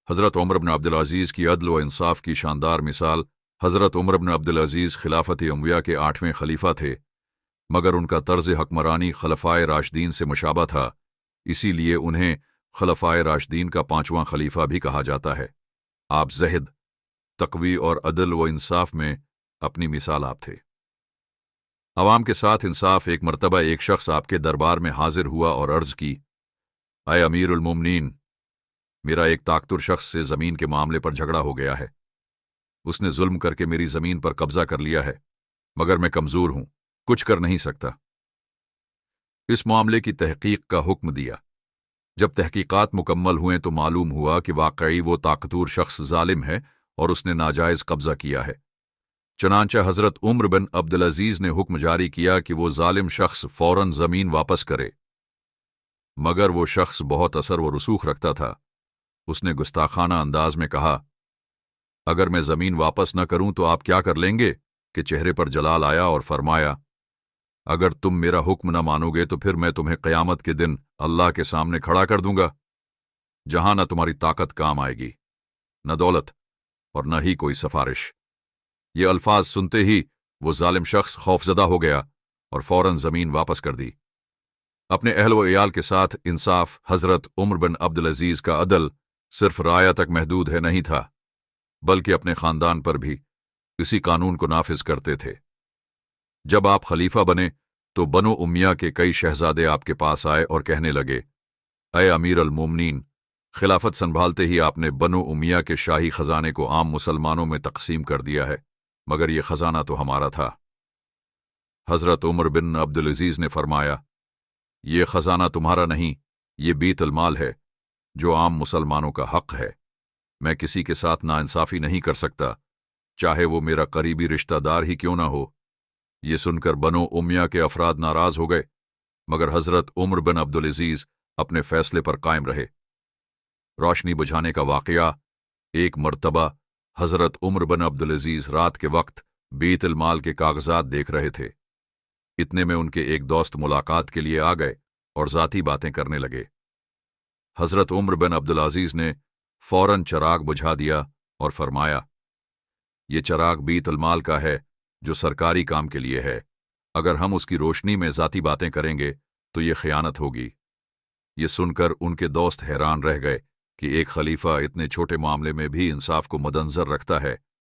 حضرت عمر بن عبدالعزیز کی عدل و انصاف کی شاندار مثال۔ حضرت عمر بن عبدالعزیز خلافت امویہ کے 8ویں خلیفہ تھے، مگر ان کا طرز حکمرانی خلفائے راشدین سے مشابہ تھا، اسی لیے انہیں خلفائے راشدین کا 5واں خلیفہ بھی کہا جاتا ہے۔ آپ زہد، تقوی اور عدل و انصاف میں اپنی مثال آپ تھے۔ عوام کے ساتھ انصاف۔ ایک مرتبہ ایک شخص آپ کے دربار میں حاضر ہوا اور عرض کی، اے امیر المومنین، میرا ایک طاقتور شخص سے زمین کے معاملے پر جھگڑا ہو گیا ہے۔ اس نے ظلم کر کے میری زمین پر قبضہ کر لیا ہے، مگر میں کمزور ہوں، کچھ کر نہیں سکتا۔ اس معاملے کی تحقیق کا حکم دیا۔ جب تحقیقات مکمل ہوئیں تو معلوم ہوا کہ واقعی وہ طاقتور شخص ظالم ہے اور اس نے ناجائز قبضہ کیا ہے۔ چنانچہ حضرت عمر بن عبدالعزیز نے حکم جاری کیا کہ وہ ظالم شخص فوراً زمین واپس کرے، مگر وہ شخص بہت اثر و رسوخ رکھتا تھا۔ اس نے گستاخانہ انداز میں کہا، اگر میں زمین واپس نہ کروں تو آپ کیا کر لیں گے؟ کہ چہرے پر جلال آیا اور فرمایا، اگر تم میرا حکم نہ مانو گے تو پھر میں تمہیں قیامت کے دن اللہ کے سامنے کھڑا کر دوں گا، جہاں نہ تمہاری طاقت کام آئے گی، نہ دولت اور نہ ہی کوئی سفارش۔ یہ الفاظ سنتے ہی وہ ظالم شخص خوفزدہ ہو گیا اور فوراً زمین واپس کر دی۔ اپنے اہل و عیال کے ساتھ انصاف۔ حضرت عمر بن عبدالعزیز کا عدل صرف رعایا تک محدود نہیں تھا، بلکہ اپنے خاندان پر بھی اسی قانون کو نافذ کرتے تھے۔ جب آپ خلیفہ بنے تو بنو امیہ کے کئی شہزادے آپ کے پاس آئے اور کہنے لگے، اے امیر المومنین، خلافت سنبھالتے ہی آپ نے بنو امیہ کے شاہی خزانے کو عام مسلمانوں میں تقسیم کر دیا ہے، مگر یہ خزانہ تو ہمارا تھا۔ حضرت عمر بن عبدالعزیز نے فرمایا، یہ خزانہ تمہارا نہیں، یہ بیت المال ہے جو عام مسلمانوں کا حق ہے۔ میں کسی کے ساتھ ناانصافی نہیں کر سکتا، چاہے وہ میرا قریبی رشتہ دار ہی کیوں نہ ہو۔ یہ سن کر بنو امیہ کے افراد ناراض ہو گئے، مگر حضرت عمر بن عبدالعزیز اپنے فیصلے پر قائم رہے۔ روشنی بجھانے کا واقعہ۔ ایک مرتبہ حضرت عمر بن عبدالعزیز رات کے وقت بیت المال کے کاغذات دیکھ رہے تھے۔ اتنے میں ان کے ایک دوست ملاقات کے لیے آ گئے اور ذاتی باتیں کرنے لگے۔ حضرت عمر بن عبدالعزیز نے فوراً چراغ بجھا دیا اور فرمایا، یہ چراغ بیت المال کا ہے جو سرکاری کام کے لیے ہے، اگر ہم اس کی روشنی میں ذاتی باتیں کریں گے تو یہ خیانت ہوگی۔ یہ سن کر ان کے دوست حیران رہ گئے کہ ایک خلیفہ اتنے چھوٹے معاملے میں بھی انصاف کو مدنظر رکھتا ہے۔